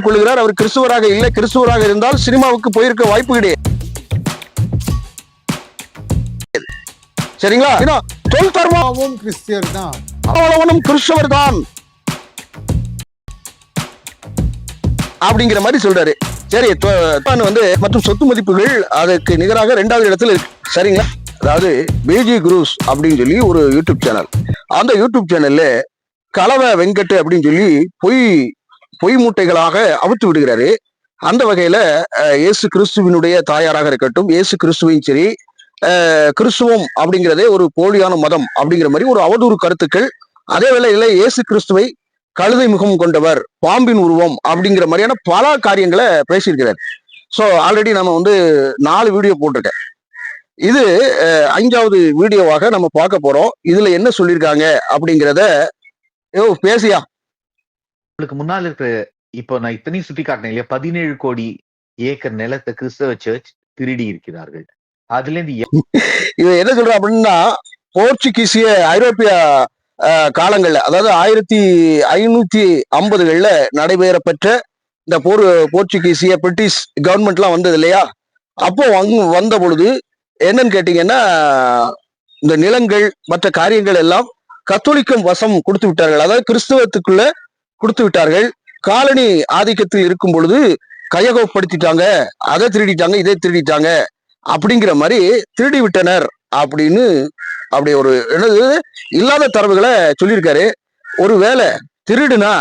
கொள்கிறார். அவர் கிறிஸ்துவராக இல்லை. கிறிஸ்துவராக இருந்தால் சினிமாவுக்கு போயிருக்க வாய்ப்பு கிடையாது. சரிங்களா? தொல் தர்மமும் கிறிஸ்தியர் தான், அவனும் கிறிஸ்தவர் தான் அப்படிங்கிற மாதிரி சொல்றாரு. சரி, வந்து மற்றும் சொத்து மதிப்புகள் அதுக்கு நிகராக 2வது இடத்துல இருக்கு. சரிங்களா? அதாவது பிஜி குரூஸ் அப்படின்னு சொல்லி ஒரு யூடியூப் சேனல், அந்த யூடியூப் சேனல்ல கலவை வெங்கட் அப்படின்னு சொல்லி பொய் மூட்டைகளாக அவுத்து விடுகிறாரு. அந்த வகையில இயேசு கிறிஸ்துவினுடைய தாயாராக இருக்கட்டும், இயேசு கிறிஸ்துவையும் சரி, கிறிஸ்துவம் அப்படிங்கிறதே ஒரு போலியான மதம் அப்படிங்கிற மாதிரி ஒரு அவதூறு கருத்துக்கள். அதே வேளையில இயேசு கிறிஸ்துவை கழுதை முகம் கொண்டவர், பாம்பின் உருவம் அப்படிங்கிற மாதிரியான பல காரியங்களை பேசியிருக்கிறார். ஸோ ஆல்ரெடி நம்ம வந்து 4 வீடியோ போட்டிருக்கேன். இது 5வது வீடியோவாக நம்ம பார்க்க போறோம். இதுல என்ன சொல்லியிருக்காங்க அப்படிங்கிறத பேசியா. உங்களுக்கு முன்னால் இருக்கிற இப்போ நான் இத்தனையும் சுட்டி காட்டினேன் இல்லையா, 17 கோடி ஏக்கர் நிலத்தை கிறிஸ்தவ சர்ச் திருடி இருக்கிறார்கள். அதுல இருந்து இது என்ன சொல்ற அப்படின்னா, போர்ச்சுகீசிய ஐரோப்பிய காலங்கள்ல, அதாவது 1550களில் நடைபெறப்பெற்ற இந்த போர்ச்சுகீசிய பிரிட்டிஷ் கவர்மெண்ட்லாம் வந்தது இல்லையா, அப்போ வந்த பொழுது என்னன்னு கேட்டீங்கன்னா, இந்த நிலங்கள் மற்ற காரியங்கள் எல்லாம் கத்தோலிக்கம் வசம் கொடுத்து விட்டார்கள். அதாவது கிறிஸ்தவத்துக்குள்ள கொடுத்து விட்டார்கள். காலனி ஆதிக்கத்தில் இருக்கும் பொழுது கையகப்படுத்திட்டாங்க, அதை திருடிட்டாங்க, இதை திருடிட்டாங்க அப்படிங்கிற மாதிரி திருடி விட்டனர் அப்படின்னு அப்படி ஒரு என்னது இல்லாத தரவுகளை சொல்லியிருக்காரு. ஒரு வேலை திருடுனா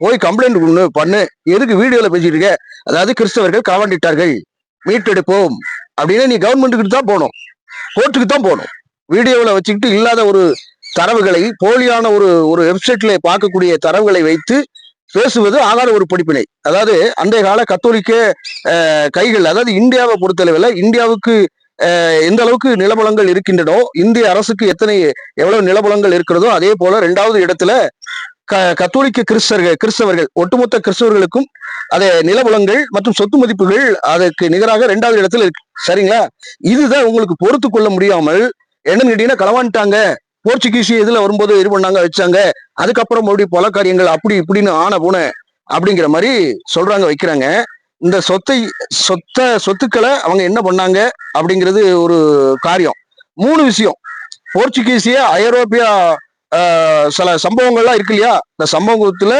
போய் கம்ப்ளைண்ட் பண்ணு, எதுக்கு வீடியோல பேசிட்டு இருக்க, அதாவது கிறிஸ்தவர்கள் களவாண்டிட்டார்கள், மீட்டெடுப்போம் அப்படின்னு நீ கவர்மெண்ட்டுக்கு தான் போகணும், கோர்ட்டுக்கு தான் போகணும். வீடியோவில் வச்சுக்கிட்டு இல்லாத ஒரு தரவுகளை, போலியான ஒரு வெப்சைட்ல பார்க்கக்கூடிய தரவுகளை வைத்து பேசுவது ஆகாத ஒரு படிப்பினை. அதாவது அன்றைய கால கத்தோலிக்க கைகள், அதாவது இந்தியாவை பொறுத்தளவில் இந்தியாவுக்கு எந்த அளவுக்கு நிலபலங்கள் இருக்கின்றனோ, இந்திய அரசுக்கு எவ்வளவு நிலபலங்கள் இருக்கிறதோ, அதே போல 2வது இடத்துல கத்தோலிக்க கிறிஸ்தவர்கள் ஒட்டுமொத்த கிறிஸ்தவர்களுக்கும் அதே நிலபலங்கள் மற்றும் சொத்து மதிப்புகள் அதுக்கு நிகராக 2வது இடத்துல இருக்கு. சரிங்களா? இதுதான் உங்களுக்கு பொறுத்து கொள்ள முடியாமல் என்னன்னு கேட்டீங்கன்னா, களவாண்டாங்க, போர்ச்சுகீசி இதுல வரும்போது இது பண்ணாங்க, வச்சாங்க, அதுக்கப்புறம் மறுபடியும் பல காரியங்கள் அப்படி இப்படின்னு ஆன போன அப்படிங்கிற மாதிரி சொல்றாங்க, வைக்கிறாங்க. இந்த சொத்துக்களை அவங்க என்ன பண்ணாங்க அப்படிங்கிறது ஒரு காரியம். 3 விஷயம். போர்ச்சுகீசிய ஐரோப்பிய சில சம்பவங்கள்லாம் இருக்கு இல்லையா, இந்த சம்பவத்துல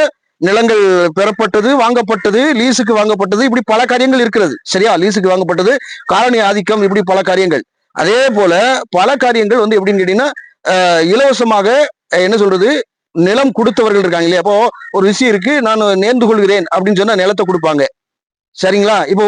நிலங்கள் பெறப்பட்டது, வாங்கப்பட்டது, லீஸுக்கு வாங்கப்பட்டது, இப்படி பல காரியங்கள் இருக்கிறது. சரியா? லீஸுக்கு வாங்கப்பட்டது, காலனி ஆதிக்கம், இப்படி பல காரியங்கள். அதே போல பல காரியங்கள் வந்து எப்படின்னு கேட்டீங்கன்னா, இலவசமாக என்ன சொல்றது, நிலம் கொடுத்தவர்கள் இருக்காங்க இல்லையா. அப்போ ஒரு விஷயம் இருக்கு, நான் நேர்ந்து கொள்கிறேன் அப்படின்னு சொன்னா நிலத்தை கொடுப்பாங்க. சரிங்களா? இப்போ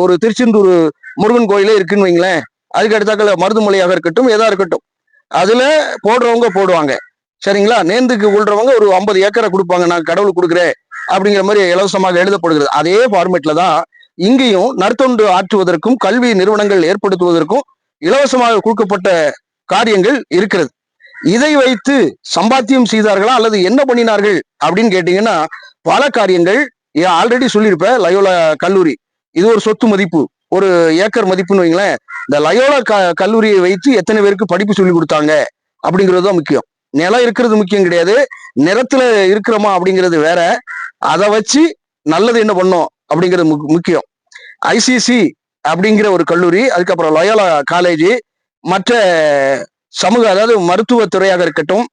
ஒரு திருச்செந்தூர் முருகன் கோயிலே இருக்குன்னு வைங்களேன், அதுக்கு அடுத்தாக்கல மருதுமலையாக இருக்கட்டும், எதா இருக்கட்டும், அதுல போடுறவங்க போடுவாங்க. சரிங்களா? நேர்ந்துக்கு கொள்றவங்க ஒரு 50 ஏக்கரை கொடுப்பாங்க, நான் கடவுளுக்கு கொடுக்குறேன் அப்படிங்கிற மாதிரி இலவசமாக எழுதப்படுகிறது. அதே ஃபார்மேட்ல தான் இங்கேயும் நற்தொண்டு ஆற்றுவதற்கும் கல்வி நிறுவனங்கள் ஏற்படுத்துவதற்கும் இலவசமாக கொடுக்கப்பட்ட காரியங்கள் இருக்கிறது. இதை வைத்து சம்பாத்தியம் செய்தார்களா அல்லது என்ன பண்ணினார்கள் அப்படின்னு கேட்டீங்கன்னா, பல காரியங்கள். ஆல்ரெடி சொல்லியிருப்ப, லயோலா கல்லூரி, இது ஒரு சொத்து மதிப்பு, ஒரு ஏக்கர் மதிப்புன்னு வைங்களேன். இந்த லயோலா கல்லூரியை வைத்து எத்தனை பேருக்கு படிப்பு சொல்லி கொடுத்தாங்க அப்படிங்கிறது தான் முக்கியம். நிலம் இருக்கிறது முக்கியம் கிடையாது, நிலத்துல இருக்கிறோமா அப்படிங்கிறது வேற. அதை வச்சு நல்லது என்ன பண்ணோம் அப்படிங்கிறது முக்கியம். ஐசிசி அப்படிங்கிற ஒரு கல்லூரி, அதுக்கப்புறம் லயோலா காலேஜ், மற்ற சமூக, அதாவது மருத்துவத்துறையாக இருக்கட்டும்,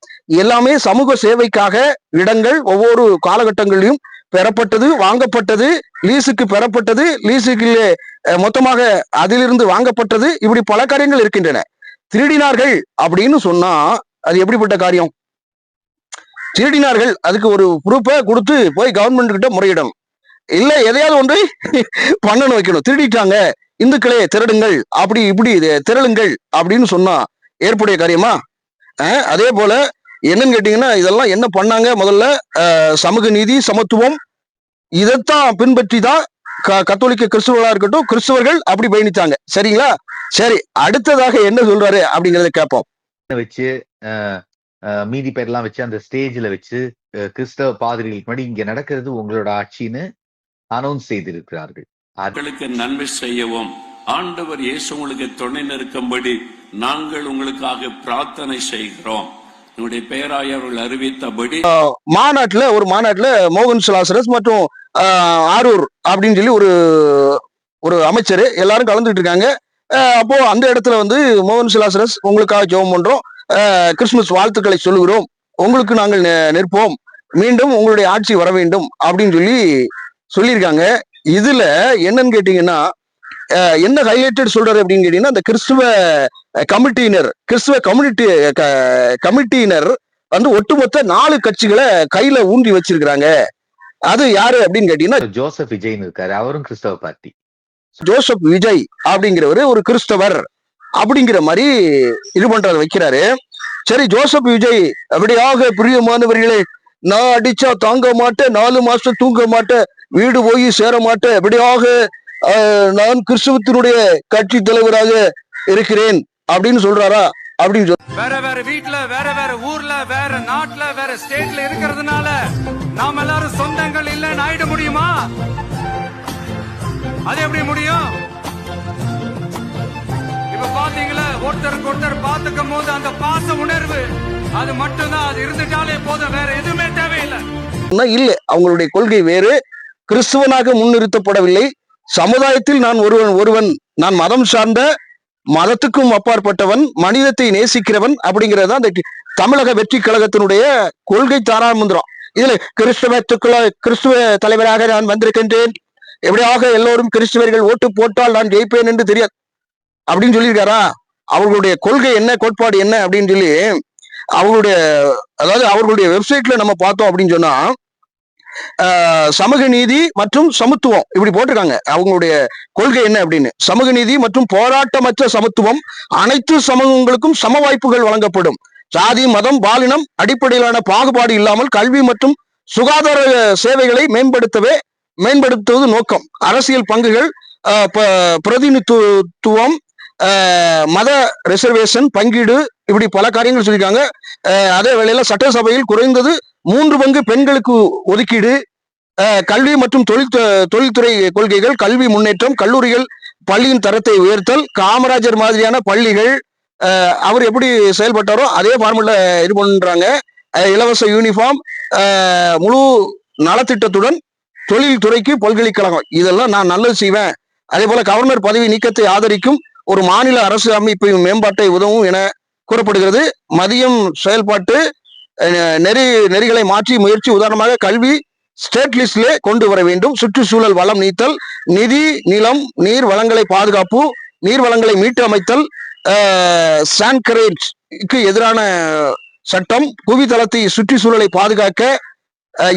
எல்லாமே சமூக சேவைக்காக இடங்கள் ஒவ்வொரு காலகட்டங்களிலும் பெறப்பட்டது, வாங்கப்பட்டது, லீஸுக்கு பெறப்பட்டது, லீஸுக்கு மொத்தமாக அதிலிருந்து வாங்கப்பட்டது, இப்படி பல காரியங்கள் இருக்கின்றன. திருடினார்கள் அப்படின்னு சொன்னா அது எப்படிப்பட்ட காரியம்? திருடினார்கள், அதுக்கு ஒரு ப்ரூஃபை கொடுத்து போய் கவர்மெண்ட் கிட்ட முறையிடணும், இல்ல எதையாவது ஒன்றை பண்ணணும், வைக்கணும். திருடிட்டாங்க, இந்துக்களே திருடுங்கள், அப்படி இப்படி திரளுங்கள் அப்படின்னு சொன்னா ஏற்புடைய காரியமா? அதே போல என்னன்னு கேட்டீங்கன்னா, இதெல்லாம் என்ன பண்ணாங்க? முதல்ல சமூக நீதி, சமத்துவம், இதைத்தான் பின்பற்றி தான் கத்தோலிக்க கிறிஸ்துவர்களா இருக்கட்டும், கிறிஸ்தவர்கள் அப்படி பயணித்தாங்க. சரிங்களா? சரி, அடுத்ததாக என்ன சொல்றாரு அப்படிங்கறத கேட்போம். வச்சு மீதி பேர்லாம் வச்சு அந்த ஸ்டேஜ்ல வச்சு கிறிஸ்தவ பாதிரிகளுக்கு முன்னாடி இங்க நடக்கிறது உங்களோட ஆட்சின்னு அனௌன்ஸ் செய்திருக்கிறார்கள். அவர்களுக்கு நன்மை செய்யவும் ஆண்டவர் இயேசு உங்களுக்கு துணை நிற்கும்படி நாங்கள் உங்களுக்காக பிரார்த்தனை செய்கிறோம். என்னுடைய பெயராய் அவர்கள் அறிவித்தபடி ஒரு மாநாட்டுல மோகன் லாசரஸ் மற்றும் ஆரூர் அப்படின்னு சொல்லி ஒரு ஒரு அமைச்சர் எல்லாரும் கலந்துட்டு இருக்காங்க. அப்போ அந்த இடத்துல வந்து மோகன் சிலாசரஸ் உங்களுக்காக ஜெபம் பண்றோம், கிறிஸ்துமஸ் வாழ்த்துக்களை சொல்லுகிறோம், உங்களுக்கு நாங்கள் நிற்போம், மீண்டும் உங்களுடைய ஆட்சி வர வேண்டும் அப்படின்னு சொல்லி சொல்லியிருக்காங்க. இதுல என்னன்னு கேட்டீங்கன்னா என்ன ஹைலைட்டட் சொல்றாரு அப்படின்னு கேட்டீங்கன்னா, அந்த கிறிஸ்துவ கமிட்டியினர் வந்து ஒட்டுமொத்த 4 கட்சிகளை கையில ஊன்றி வச்சிருக்கிறாங்க. அது யாரு அப்படின்னு கேட்டீங்கன்னா, ஜோசப் விஜய்னு இருக்காரு, அவரும் கிறிஸ்தவ பார்ட்டி. ஜோசப் விஜய் அப்படிங்கிறவரு ஒரு கிறிஸ்தவர் அப்படிங்கிற மாதிரி இது பண்றத வைக்கிறாரு. சரி, ஜோசப் விஜய் அப்படியாக பிரியமானவர்களே, நான் அடிச்சா தாங்க மாட்டேன், 4 மாசம் தூங்க மாட்டேன், வீடு போய் சேர மாட்டேன், எப்படியாக நான் கிறிஸ்துவத்தினுடைய கட்சி தலைவராக இருக்கிறேன் அப்படின்னு சொல்றாரா அப்படின்னு வேற வேற வீட்ல, வேற வேற ஊர்ல, வேற நாட்டுல, வேற ஸ்டேட்ல இருக்கிறதுனால நாம எல்லாரும் சொந்தங்கள் இல்லைன்னு ஆயிட முடியுமா? அது எப்படி முடியும்? இப்ப பாத்தீங்களா, ஒருத்தருக்கு ஒருத்தர் பாத்துக்கும் போது அந்த பாச உணர்வு அது மட்டும்தான், அது இருந்துட்டாலே போதும், வேற எதுவுமே தேவையில்லை. இல்லை, அவங்களுடைய கொள்கை வேறு, கிறிஸ்துவனாக முன்னிறுத்தப்படவில்லை. சமுதாயத்தில் நான் ஒருவன், நான் மதம் சார்ந்த, மதத்துக்கும் அப்பாற்பட்டவன், மனிதத்தை நேசிக்கிறவன் அப்படிங்கிறது அந்த தமிழக வெற்றி கழகத்தினுடைய கொள்கை தாராமந்திரம். இதுல கிறிஸ்துவ தலைவராக நான் வந்திருக்கின்றேன், எப்படியாக எல்லோரும் கிறிஸ்துவர்கள் ஓட்டு போட்டால் நான் ஜெயிப்பேன் என்று தெரியாது அப்படின்னு சொல்லியிருக்காரா? அவர்களுடைய கொள்கை என்ன, கோட்பாடு என்ன அப்படின்னு சொல்லி அவர்களுடைய வெப்சைட்ல நம்ம பார்த்தோம் அப்படின்னு சொன்னா, சமூக நீதி மற்றும் சமத்துவம் இப்படி போட்டிருக்காங்க. அவங்களுடைய கொள்கை என்ன அப்படின்னு, சமூக நீதி மற்றும் போராட்டமற்ற சமத்துவம், அனைத்து சமூகங்களுக்கும் சம வாய்ப்புகள் வழங்கப்படும், சாதி மதம் பாலினம் அடிப்படையிலான பாகுபாடு இல்லாமல் கல்வி மற்றும் சுகாதார சேவைகளை மேம்படுத்துவது நோக்கம், அரசியல் பங்குகள், பிரதிநிதித்துவம், மத ரிசர்வேஷன் பங்கீடு, இப்படி பல காரியங்கள் சொல்லியிருக்காங்க. அதே வேளையில சட்டசபையில் குறைந்தது 3 பங்கு பெண்களுக்கு ஒதுக்கீடு, கல்வி மற்றும் தொழில்துறை கொள்கைகள், கல்வி முன்னேற்றம், கல்லூரிகள் பள்ளியின் தரத்தை உயர்த்தல், காமராஜர் மாதிரியான பள்ளிகள், அவர் எப்படி செயல்பட்டாரோ அதே ஃபார்முல இது பண்றாங்க, இலவச யூனிஃபார்ம், முழு நலத்திட்டத்துடன் தொழில்துறைக்கு பல்கலைக்கழகம், இதெல்லாம் நான் நல்லது செய்வேன். அதே போல கவர்னர் பதவி நீக்கத்தை ஆதரிக்கும், ஒரு மாநில அரசு அமைப்பு மேம்பாட்டை உதவும் என கூறப்படுகிறது. மதியம் செயல்பாட்டு நெறிகளை மாற்றி முயற்சி, உதாரணமாக கல்வி ஸ்டேட் லிஸ்ட்ல கொண்டு வர வேண்டும், சுற்றுச்சூழல் வளம் நீத்தல், நிதி நிலம் நீர் வளங்களை பாதுகாப்பு, நீர் வளங்களை மீட்டு அமைத்தல், சான்கரேஜ்க்கு எதிரான சட்டம், புவித்தளத்தை சுற்றுச்சூழலை பாதுகாக்க,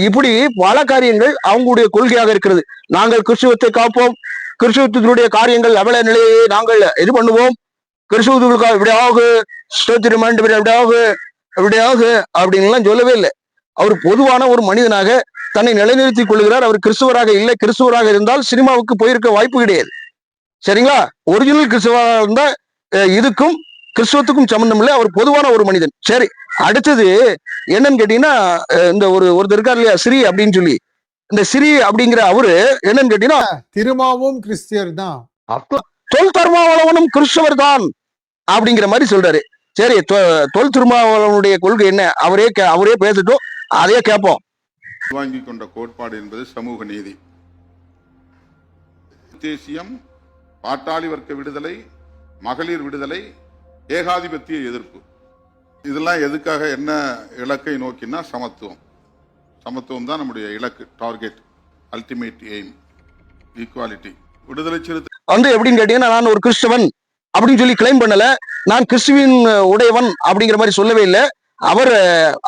இப்படி பல காரியங்கள் அவங்களுடைய கொள்கையாக இருக்கிறது. நாங்கள் கிறிஸ்துவத்தை காப்போம், கிறிஸ்துவத்தினுடைய காரியங்கள் அவல நிலையை நாங்கள் இது பண்ணுவோம், கிறிஸ்துவத்துக்காக இப்படியாக ஸ்தோத்திரம் இப்படியாக அப்படின்லாம் சொல்லவே இல்லை. அவர் பொதுவான ஒரு மனிதனாக தன்னை நிலைநிறுத்திக் கொள்கிறார். அவர் கிறிஸ்துவராக இல்லை. கிறிஸ்துவராக இருந்தால் சினிமாவுக்கு போயிருக்க வாய்ப்பு கிடையாது. சரிங்களா? ஒரிஜினல் கிறிஸ்துவராக இருந்தா இதுக்கும் கிறிஸ்துவத்துக்கும் சம்பந்தம் இல்லை. அவர் பொதுவான ஒரு மனிதன். சரி, அடுத்தது என்னன்னு கேட்டீங்கன்னா, இந்த ஒருத்தர் இருக்கார் இல்லையா, சிரி அப்படின்னு சொல்லி, இந்த சிரி அப்படிங்கிற அவரு என்னன்னு கேட்டீங்கன்னா, திருமாவும் கிறிஸ்தியர் தான், தொல் திருமாவளவனும் கிறிஸ்தவர் தான் அப்படிங்கிற மாதிரி சொல்றாரு. சரி, தொல் திருமாவளவனுடைய கொள்கை என்ன, அவரே பேசட்டும், அதையே கேட்போம். வாங்கி கொண்ட கோட்பாடு என்பது சமூக நீதி, தேசியம், பாட்டாளி வர்க்க விடுதலை, மகளிர் விடுதலை, ஏகாதிபத்திய எதிர்ப்பு. இதெல்லாம் எதுக்காக, என்ன இலக்கை நோக்கினா சமத்துவம். சமத்துவம் தான் நம்முடைய இலக்கு, டார்கெட், அல்டிமேட் எய்ம், ஈக்குவாலிட்டி. விடுதலை சிறுத்தை வந்து எப்படின்னு கேட்டீங்கன்னா, நான் ஒரு கிறிஸ்தவன் அப்படின்னு சொல்லி கிளைம் பண்ணல, நான் கிறிஸ்துவின் உடையவன் அப்படிங்கிற மாதிரி சொல்லவே இல்லை. அவர்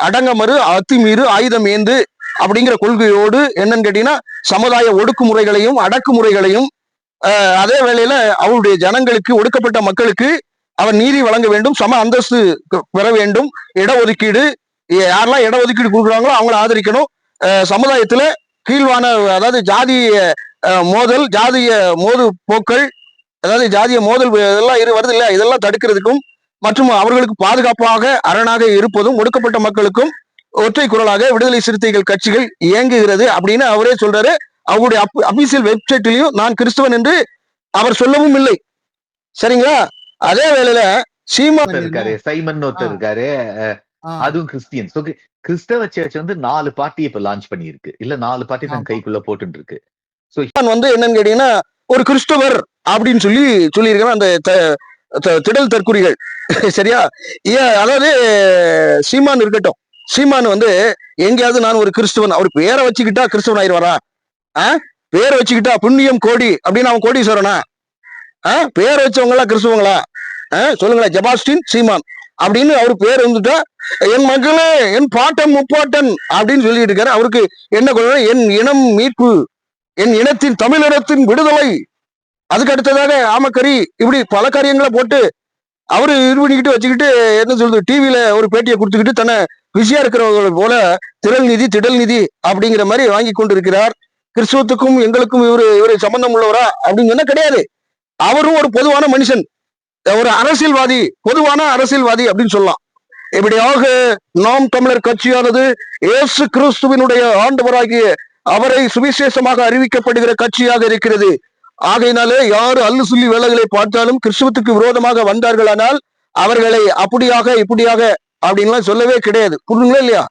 அடங்கமறு அத்துமீறு ஆயுதம் ஏந்து அப்படிங்கிற கொள்கையோடு என்னன்னு கேட்டீங்கன்னா, சமுதாய ஒடுக்குமுறைகளையும் அடக்குமுறைகளையும், அதே வேளையில அவருடைய ஜனங்களுக்கு, ஒடுக்கப்பட்ட மக்களுக்கு அவர் நீதி வழங்க வேண்டும், சம அந்தஸ்து பெற வேண்டும், இடஒதுக்கீடு, யாரெல்லாம் இடஒதுக்கீடு கொடுக்குறாங்களோ அவங்கள ஆதரிக்கணும், சமுதாயத்துல கீழ்வான, அதாவது ஜாதிய மோது போக்கள், அதாவது ஜாதிய மோதல் இதெல்லாம் வருது இல்ல, இதெல்லாம் தடுக்கிறதுக்கும் மற்றும் அவர்களுக்கு பாதுகாப்பாக அரணாக இருப்பதும், ஒடுக்கப்பட்ட மக்களுக்கும் ஒற்றை குரலாக விடுதலை சிறுத்தைகள் கட்சிகள் இயங்குகிறது அப்படின்னு அவரே சொல்றாரு. அவருடைய அபிஷியல் வெப்சைட்லயும் நான் கிறிஸ்தவன் என்று அவர் சொல்லவும் இல்லை. சரிங்களா? அதே வேளையில சீமான் இருக்காரு, சைமன் ஒருத்தர் இருக்காரு, அதுவும் கிறிஸ்டியன். கிறிஸ்தவ சர்ச் வந்து 4 பார்ட்டி இப்ப லான்ச் பண்ணியிருக்கு, இல்ல 4 பார்ட்டி தன் கைக்குள்ள போட்டு இருக்கு. நான் வந்து என்னன்னு கேட்டீங்கன்னா ஒரு கிறிஸ்தவர் அப்படின்னு சொல்லியிருக்கிறேன் அந்த திடல் தற்குறிகள். சரியா? அதாவது சீமான் இருக்கட்டும், சீமான் வந்து எங்கேயாவது நான் ஒரு கிறிஸ்துவன், அவர் பேரை வச்சுக்கிட்டா கிறிஸ்துவன் ஆயிடுவாரா? பேரை வச்சுக்கிட்டா புண்ணியம் கோடி அப்படின்னு அவன் கோடீஸ்வரனா? பேரை வச்சவங்க எல்லாம் கிறிஸ்துவங்களா? சொல்லுங்களேன். ஜெபாஸ்டின் சீமான் அப்படின்னு அவரு பேர் வந்துட்டா என் மகளே, என் பாட்டன் முப்பாட்டன் அப்படின்னு சொல்லிட்டு இருக்காரு. அவருக்கு என்ன கொள்கை? என் இனம் மீட்பு, என் இனத்தின் தமிழினத்தின் விடுதலை, அதுக்கு அடுத்ததாக ஆமக்கறி, இப்படி பல காரியங்களை போட்டு அவரு இது பண்ணிக்கிட்டு வச்சுக்கிட்டு என்ன சொல்றது, டிவியில ஒரு பேட்டியை கொடுத்துக்கிட்டு தன்னை பிஸியா இருக்கிறவங்களை போல திடல் நிதி அப்படிங்கிற மாதிரி வாங்கி கொண்டு இருக்கிறார். கிறிஸ்துவத்துக்கும் எங்களுக்கும் இவரு சம்பந்தம் உள்ளவரா அப்படின்னு சொன்னா கிடையாது. அவரும் ஒரு பொதுவான மனுஷன், ஒரு அரசியல்வாதி, பொதுவான அரசியல்வாதி அப்படின்னு சொல்லலாம். இப்படியாக நாம் தமிழர் கட்சியானது இயேசு கிறிஸ்துவினுடைய ஆண்டவராகிய அவரை சுவிசேஷமாக அறிவிக்கப்படுகிற கட்சியாக இருக்கிறது. ஆகையினாலே யாரு அல்லு சொல்லி வேலைகளை பார்த்தாலும் கிறிஸ்துவத்துக்கு விரோதமாக வந்தார்களானால் அவர்களை அப்படியாக இப்படியாக அப்படின்லாம் சொல்லவே கிடையாது. புரியுங்களா இல்லையா?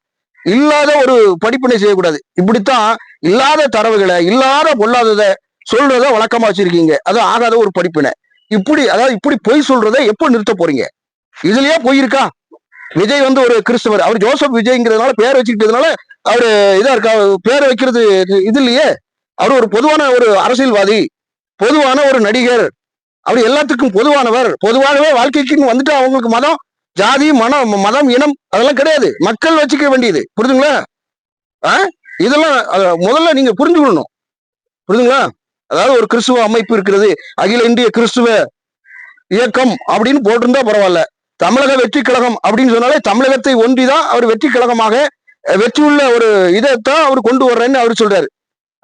இல்லாத ஒரு படிப்பினை செய்யக்கூடாது. இப்படித்தான் இல்லாத தரவுகளை, இல்லாத பொல்லாததை சொல்றத வழக்கமா வச்சிருக்கீங்க. அது ஆகாத ஒரு படிப்பினை. இப்படி பொய் சொல்றதை எப்போ நிறுத்த போறீங்க? இதுலயே பொய் இருக்கா? விஜய் வந்து ஒரு கிறிஸ்தவர், அவர் ஜோசப் விஜய்ங்கிறதுனால பேர் வச்சுக்கிட்டதுனால அவரு இதா இருக்கா? பேரை வைக்கிறது இது இல்லையே. அவர் ஒரு பொதுவான ஒரு அரசியல்வாதி, பொதுவான ஒரு நடிகர், அவர் எல்லாத்துக்கும் பொதுவானவர். பொதுவாகவே வாழ்க்கைக்குன்னு வந்துட்டு அவங்களுக்கு மதம், ஜாதி, மதம், இனம் அதெல்லாம் கிடையாது. மக்கள் வச்சுக்க வேண்டியது. புரியுதுங்களா? இதெல்லாம் முதல்ல நீங்க புரிஞ்சுக்கணும். புரியுதுங்களா? அதாவது ஒரு கிறிஸ்துவ அமைப்பு இருக்கிறது, அகில இந்திய கிறிஸ்துவ இயக்கம் அப்படின்னு போட்டிருந்தா பரவாயில்ல. தமிழக வெற்றி கழகம் அப்படின்னு சொன்னாலே தமிழகத்தை ஒன்றிதான் அவர் வெற்றி கழகமாக வெற்றி உள்ள ஒரு இதைத்தான் அவர் கொண்டு வர்றேன்னு அவர் சொல்றாரு.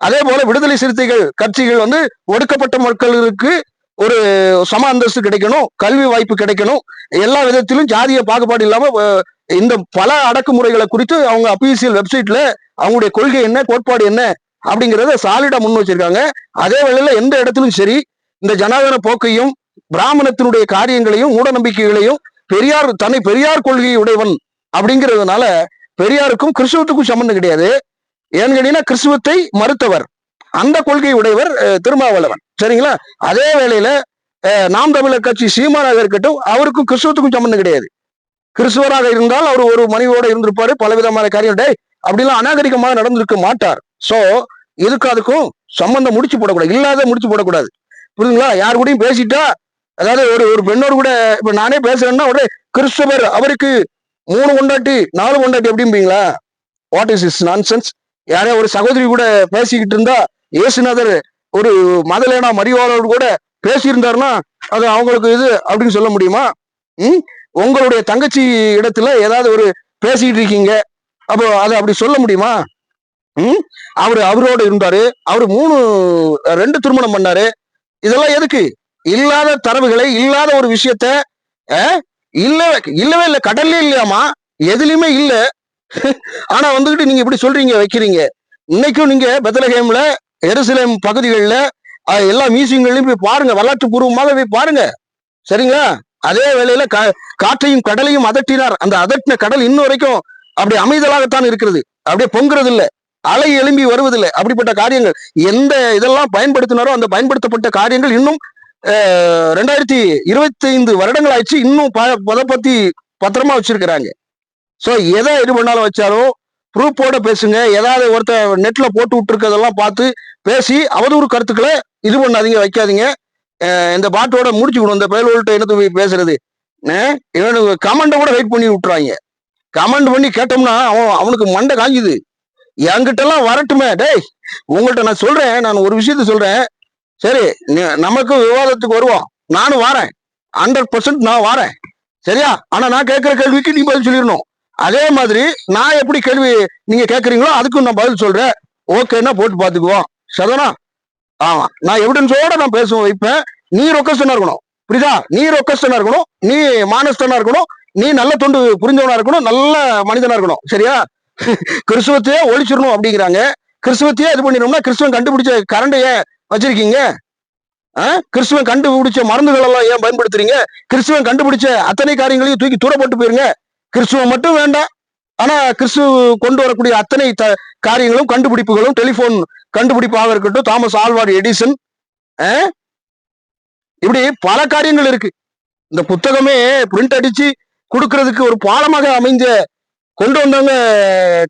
அதே போல விடுதலை சிறுத்தைகள் கட்சிகள் வந்து ஒடுக்கப்பட்ட மக்களுக்கு ஒரு சம அந்தஸ்து கிடைக்கணும், கல்வி வாய்ப்பு கிடைக்கணும், எல்லா விதத்திலும் ஜாதிய பாகுபாடு இல்லாம இந்த பல அடக்குமுறைகளை குறித்து அவங்க அபிஷியல் வெப்சைட்ல அவங்களுடைய கொள்கை என்ன, கோட்பாடு என்ன அப்படிங்கிறத சாலிடா முன் வச்சிருக்காங்க. அதே வேளையில எந்த இடத்திலும் சரி இந்த ஜனாதன போக்கையும் பிராமணத்தினுடைய காரியங்களையும் மூட நம்பிக்கைகளையும் பெரியார் கொள்கையை உடையவன் அப்படிங்கிறதுனால பெரியாருக்கும் கிறிஸ்துவத்துக்கும் சம்பந்தம் கிடையாது. ஏன்னு கேட்டீங்கன்னா கிறிஸ்துவத்தை மறுத்தவர், அந்த கொள்கை உடையவர் திருமாவளவன். சரிங்களா? அதே வேளையில நாம் தமிழர் கட்சி சீமானாக இருக்கட்டும், அவருக்கும் கிறிஸ்துவத்துக்கும் சம்பந்தம் கிடையாது. கிறிஸ்துவராக இருந்தால் அவர் ஒரு மனைவியோட இருந்திருப்பாரு, பலவிதமான காரியம் அப்படிலாம் அநாகரிகமாக நடந்திருக்க மாட்டார். சோ இதுக்கு அதுக்கும் சம்பந்தம் முடிச்சு போடக்கூடாது, இல்லாத முடிச்சு போடக்கூடாது. புரியுதுங்களா? யாரு கூடயும் பேசிட்டா, அதாவது ஒரு பெண்ணோடு கூட இப்ப நானே பேசுறேன்னா உடனே கிறிஸ்தவர் அவருக்கு 3 கொண்டாட்டி 4 கொண்டாட்டி எப்படிம்பீங்களா? What is is nonsense? யாரையா ஒரு சகோதரி கூட பேசிக்கிட்டு இருந்தா, இயேசுநாதர் ஒரு மதலேனா மரியாதையோடு கூட பேசியிருந்தாருன்னா அது அவங்களுக்கு இது அப்படின்னு சொல்ல முடியுமா? உங்களுடைய தங்கச்சி இடத்துல ஏதாவது ஒரு பேசிக்கிட்டு இருக்கீங்க, அப்போ அதை அப்படி சொல்ல முடியுமா? அவரோட இருந்தாரு, அவரு 2 திருமணம் பண்ணாரு. இதெல்லாம் எதுக்கு? இல்லாத தரவுகளை, இல்லாத ஒரு விஷயத்த இல்லவே இல்லை, கடல்லே இல்லையாமா, எதுலயுமே இல்ல. ஆனா வந்துகிட்டு நீங்க இப்படி சொல்றீங்க, வைக்கிறீங்க. இன்னைக்கும் நீங்க பெத்லகேம்ல, எருசலேம் பகுதிகளில் எல்லா மியூசியங்களையும் போய் பாருங்க, வரலாற்று பூர்வமாக போய் பாருங்க. சரிங்களா? அதே வேளையில காற்றையும் கடலையும் அதட்டினார். அந்த அதட்டின கடல் இன்னும் வரைக்கும் அப்படி அமைதலாகத்தான் இருக்கிறது, அப்படியே பொங்குறது இல்லை, அலை எழும்பி வருவதில்லை. அப்படிப்பட்ட காரியங்கள் எந்த இதெல்லாம் பயன்படுத்தினாரோ அந்த பயன்படுத்தப்பட்ட காரியங்கள் இன்னும் 2025 வருடங்கள் ஆயிடுச்சு, இன்னும் பதப்பத்தி பத்திரமா வச்சிருக்கிறாங்க. சோ எதை இது பண்ணாலும் வச்சாலும் ப்ரூஃபோட பேசுங்க. ஏதாவது ஒருத்தர் நெட்ல போட்டு விட்டுருக்கதெல்லாம் பார்த்து பேசி அவதூறு கருத்துக்களை இது பண்ணாதீங்க, வைக்காதீங்க. இந்த பாட்டோட முடிச்சுக்கணும். இந்த பயல்கள்ட்ட என்ன பேசுறது, இவனுக்கு கமெண்ட கூட வெயிட் பண்ணி விட்டுறாங்க. கமெண்ட் பண்ணி கேட்டோம்னா அவனுக்கு மண்டை காஞ்சுது. என்கிட்ட எல்லாம் வரட்டுமே, டேய் உங்கள்கிட்ட நான் சொல்றேன், நான் ஒரு விஷயத்த சொல்றேன். சரி, நமக்கு விவாதத்துக்கு வருவோம், நானும் வாரேன், 100% நான் வாரேன். சரியா? ஆனா நான் கேட்கிற கேள்விக்கு நீ பதில் சொல்லிடணும். அதே மாதிரி நான் எப்படி கேள்வி நீங்க கேட்கறீங்களோ அதுக்கும் நான் பதில் சொல்றேன். ஓகேன்னா போட்டு பாத்துக்குவோம். சரிதானா? ஆமா, நான் எவிடன்ஸோட நான் பேசுவேன், வைப்பேன். நீ ரொக்கஸ்டனா இருக்கணும். புரியுதா? நீ ரொக்கஸ்டனா இருக்கணும், நீ மானஸ்டனா இருக்கணும், நீ நல்ல தொண்டு புரிஞ்சவனா இருக்கணும், நல்ல மனிதனா இருக்கணும். சரியா? கிறிஸ்துவத்தையே ஒழிச்சிடணும் அப்படிங்கிறாங்க. கிறிஸ்துவத்தையே இது பண்ணிடணும்னா கிறிஸ்துவன் கண்டுபிடிச்ச கரண்டையே வச்சிருக்கீங்க. கிறிஸ்துவன் கண்டுபிடிச்ச மருந்துகள் எல்லாம் ஏன் பயன்படுத்துறீங்க? கிறிஸ்துவன் கண்டுபிடிச்ச அத்தனை காரியங்களையும் தூக்கி தூர போட்டு போயிருங்க. கிறிஸ்துவன் மட்டும் வேண்டாம், ஆனா கிறிஸ்து கொண்டு வரக்கூடிய அத்தனை காரியங்களும் கண்டுபிடிப்புகளும், டெலிபோன் கண்டுபிடிப்பாக இருக்கட்டும், தாமஸ் ஆல்வா எடிசன், இப்படி பல காரியங்கள் இருக்கு. இந்த புத்தகமே பிரிண்ட் அடிச்சு கொடுக்கறதுக்கு ஒரு பாலமாக அமைஞ்ச கொண்டு வந்தவங்க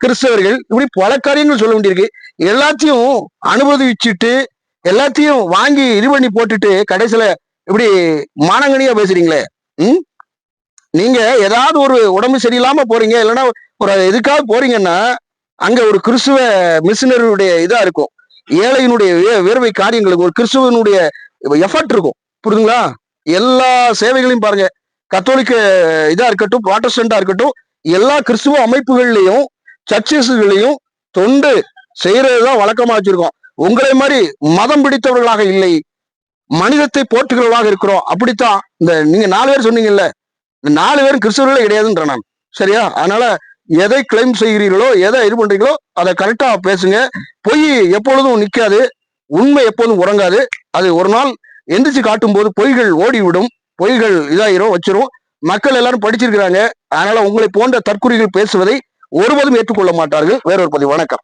கிறிஸ்தவர்கள். இப்படி பல காரியங்கள் சொல்ல வேண்டியிருக்கு. எல்லாத்தையும் அனுபவிச்சுட்டு எல்லாத்தையும் வாங்கி இது பண்ணி போட்டுட்டு கடைசியில இப்படி மானங்கனியா பேசுறீங்களே. நீங்க ஏதாவது ஒரு உடம்பு சரியில்லாம போறீங்க, இல்லைன்னா ஒரு எதுக்காக போறீங்கன்னா அங்க ஒரு கிறிஸ்துவ மிஷினருடைய இதா இருக்கும், ஏழையினுடைய வேர்வை காரியங்களுக்கு ஒரு கிறிஸ்துவனுடைய எஃபர்ட் இருக்கும். புரியுதுங்களா? எல்லா சேவைகளையும் பாருங்க, கத்தோலிக்க இதா இருக்கட்டும், புராட்டஸ்டண்டா இருக்கட்டும், எல்லா கிறிஸ்துவ அமைப்புகள்லயும் சர்ச்சஸ்களையும் தொண்டு செய்யறதுதான் வழக்கமா வச்சிருக்கோம். உங்களை மாதிரி மதம் பிடித்தவர்களாக இல்லை, மனிதத்தை போற்றுகிறவர்களாக இருக்கிறோம். அப்படித்தான் இந்த நீங்க 4 பேர் சொன்னீங்கல்ல, இந்த 4 பேரும் கிறிஸ்தவர்களே கிடையாதுன்ற நான். சரியா? அதனால எதை கிளைம் செய்கிறீர்களோ, எதை இது பண்றீங்களோ அதை கரெக்டா பேசுங்க. பொய் எப்பொழுதும் நிக்காது, உண்மை எப்போதும் உறங்காது. அது ஒரு நாள் எந்திரிச்சு காட்டும் போது பொய்கள் ஓடிவிடும், பொய்கள் இதாயிரும், வச்சிரும். மக்கள் எல்லாரும் படிச்சிருக்கிறாங்க. அதனால உங்களை போன்ற தற்குறிகள் பேசுவதை ஒருபோதும் ஏற்றுக்கொள்ள மாட்டார்கள். வேறொரு பதிவு. வணக்கம்.